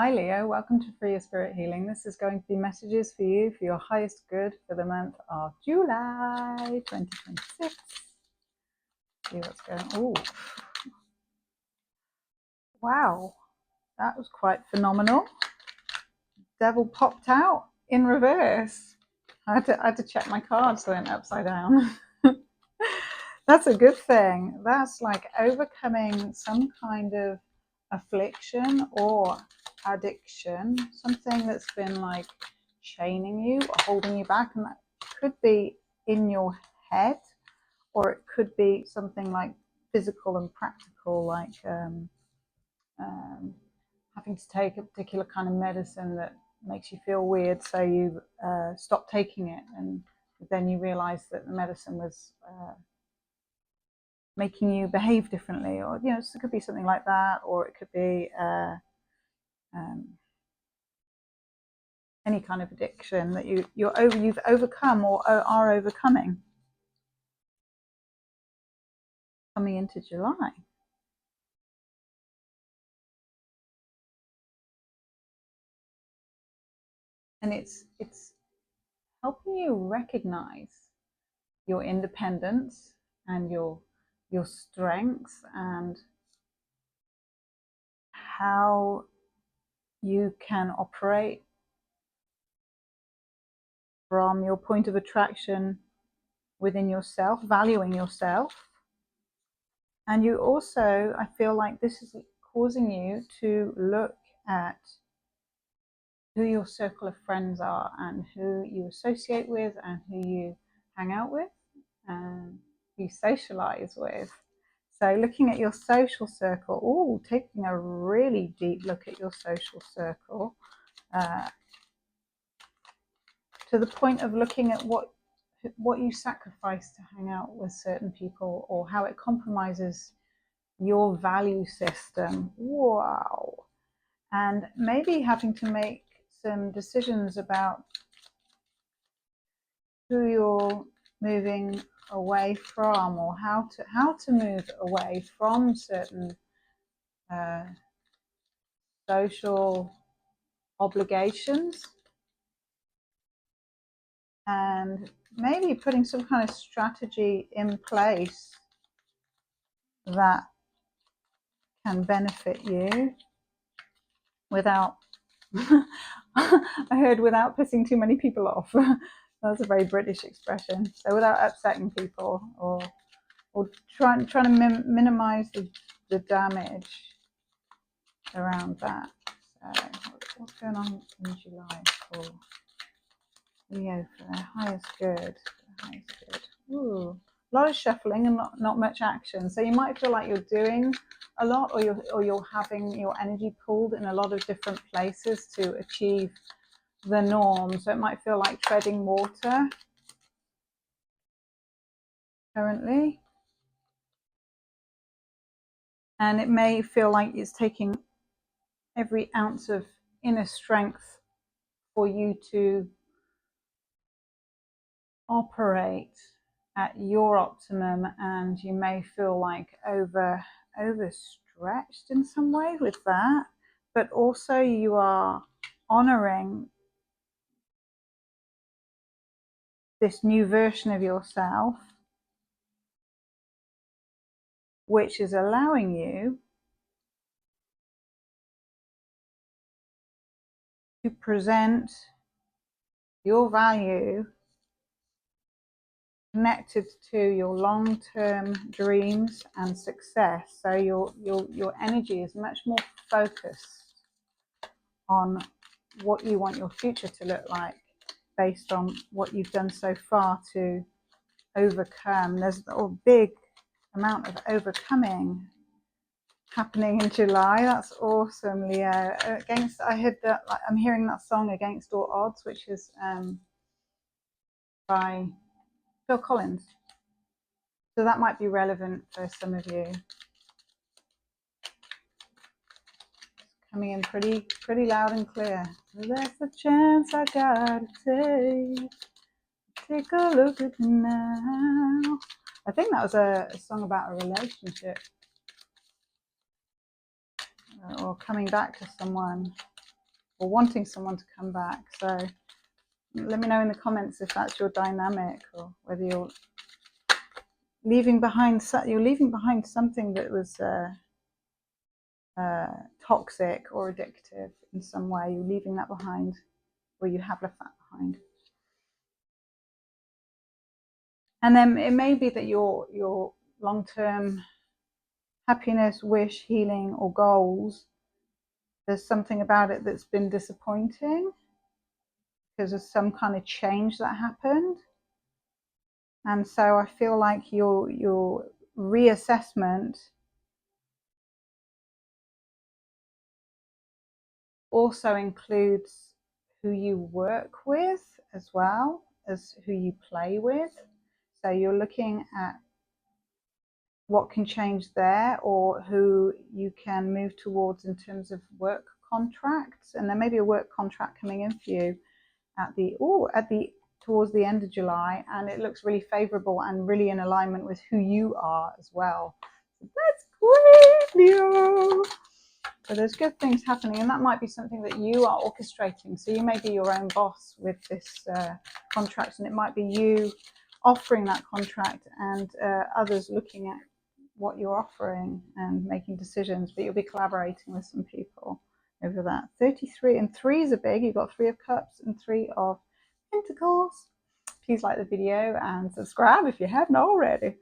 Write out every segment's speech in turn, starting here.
Hi Leo, welcome to Free Your Spirit Healing. This is going to be messages for you for your highest good for the month of July 2026. See what's going on. Oh, wow, that was quite phenomenal. Devil popped out in reverse. I had to check my cards, so I went upside down. That's a good thing. That's like overcoming some kind of affliction or addiction, something that's been like chaining you or holding you back, and that could be in your head, or it could be something like physical and practical, like having to take a particular kind of medicine that makes you feel weird, so you stop taking it, and then you realize that the medicine was making you behave differently, or it could be something like that, or it could be any kind of addiction that you've overcome or are overcoming. Coming into July, and it's helping you recognize your independence and your strengths, and how you can operate from your point of attraction within yourself, valuing yourself. And you also, I feel like this is causing you to look at who your circle of friends are, and who you associate with, and who you hang out with, and who you socialize with. So looking at your social circle, taking a really deep look at your social circle, to the point of looking at what you sacrifice to hang out with certain people, or how it compromises your value system. Wow. And maybe having to make some decisions about who you're moving away from, or how to move away from certain social obligations, and maybe putting some kind of strategy in place that can benefit you without I heard without pissing too many people off. That's a very British expression. So without upsetting people, or trying to minimize the damage around that. So what's going on in July for Leo for their highest good? Ooh, a lot of shuffling and not much action. So you might feel like you're doing a lot, or you're having your energy pulled in a lot of different places to achieve the norm. So it might feel like treading water currently, and it may feel like it's taking every ounce of inner strength for you to operate at your optimum, and you may feel like overstretched in some way with that, but also you are honoring this new version of yourself, which is allowing you to present your value connected to your long-term dreams and success. So your energy is much more focused on what you want your future to look like, based on what you've done so far to overcome. There's a big amount of overcoming happening in July. That's awesome, Leo. I heard that, like, I'm hearing that song Against All Odds, which is by Phil Collins. So that might be relevant for some of you. Coming in pretty loud and clear. There's a chance I gotta take a look at me now. I think that was a song about a relationship, or coming back to someone. or wanting someone to come back. So let me know in the comments if that's your dynamic, or whether you're leaving behind something that was toxic or addictive in some way. You're leaving that behind, or you have left that behind. And then it may be that your long-term happiness, wish, healing, or goals, there's something about it that's been disappointing because of some kind of change that happened. And so I feel like your reassessment also includes who you work with as well as who you play with. So you're looking at what can change there, or who you can move towards in terms of work contracts. And there may be a work contract coming in for you towards the end of July, and it looks really favorable and really in alignment with who you are as well. So that's great, Leo. So there's good things happening, and that might be something that you are orchestrating. So you may be your own boss with this contract, and it might be you offering that contract, and others looking at what you're offering and making decisions, but you'll be collaborating with some people over that. 33, and threes are big. You've got 3 of Cups and 3 of Pentacles. Please like the video and subscribe if you haven't already.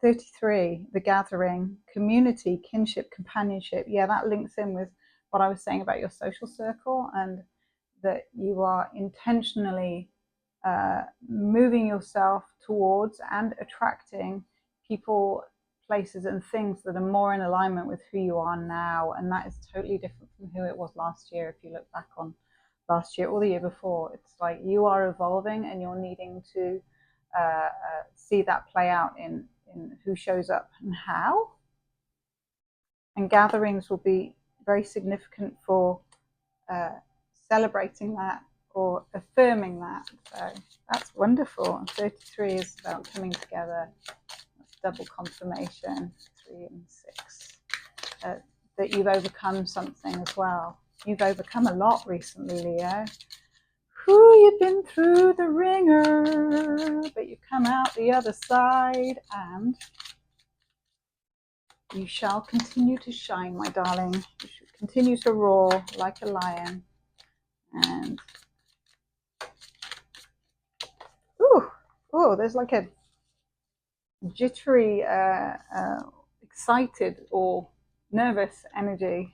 33, the gathering, community, kinship, companionship. Yeah, that links in with what I was saying about your social circle, and that you are intentionally moving yourself towards and attracting people, places, and things that are more in alignment with who you are now. And that is totally different from who it was last year. If you look back on last year or the year before, it's like you are evolving, and you're needing to see that play out in who shows up and how. And gatherings will be very significant for celebrating that or affirming that. So that's wonderful. And 33 is about coming together. That's double confirmation. 3 and 6. That you've overcome something as well. You've overcome a lot recently, Leo. You've been through the ringer, but you've come out the other side, and you shall continue to shine, my darling. You should continue to roar like a lion. And there's like a jittery, excited or nervous energy.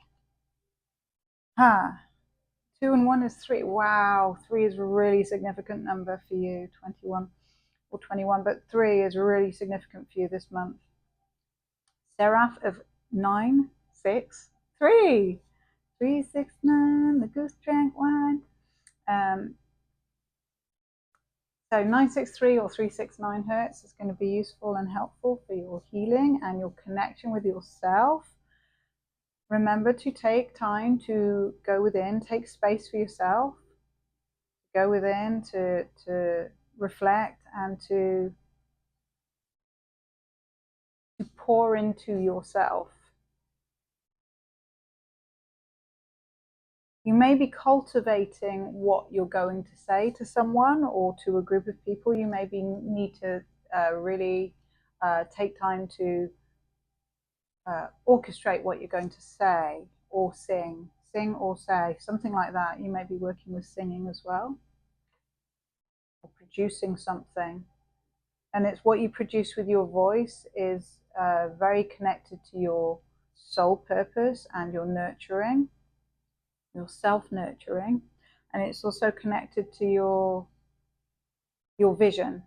2 and 1 is 3. Wow, 3 is a really significant number for you. 21 or 21, but 3 is really significant for you this month. Seraph of 9, 6, 3. 3, 6, 9. The goose drank wine. So 963 or 369 hertz is going to be useful and helpful for your healing and your connection with yourself. Remember to take time to go within, take space for yourself, go within to reflect and to pour into yourself. You may be cultivating what you're going to say to someone or to a group of people. You may need to really take time to orchestrate what you're going to say or sing or say, something like that. You may be working with singing as well, or producing something. And it's what you produce with your voice is very connected to your soul purpose and your nurturing, your self-nurturing. And it's also connected to your vision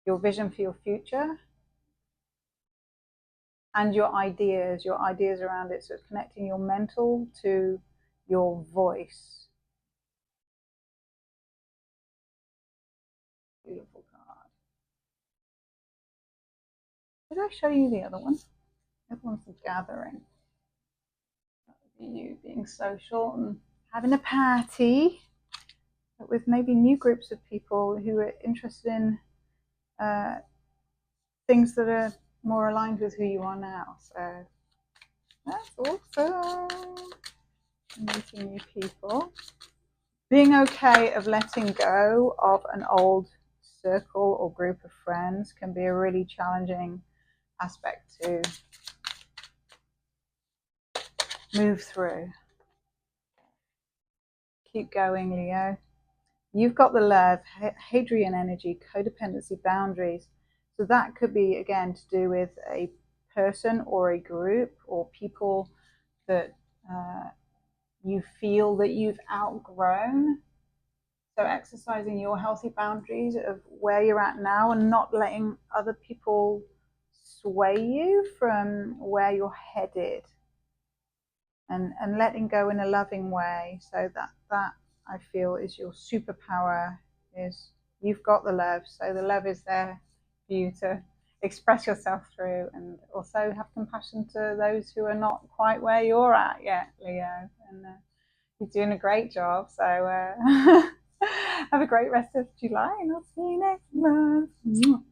for your future, and your ideas around it. So it's connecting your mental to your voice. Beautiful card. Did I show you the other one? The other one's the gathering. That would be you being social and having a party with maybe new groups of people who are interested in things that are more aligned with who you are now. So that's awesome. meeting new people. Being okay of letting go of an old circle or group of friends can be a really challenging aspect to move through. Keep going, Leo. You've got the love, Hadrian energy, codependency, boundaries. So that could be, again, to do with a person or a group or people that you feel that you've outgrown. So exercising your healthy boundaries of where you're at now and not letting other people sway you from where you're headed, and letting go in a loving way. So that I feel is your superpower, is you've got the love. So the love is there for you to express yourself through, and also have compassion to those who are not quite where you're at yet, Leo. And you're doing a great job. So have a great rest of July, and I'll see you next month.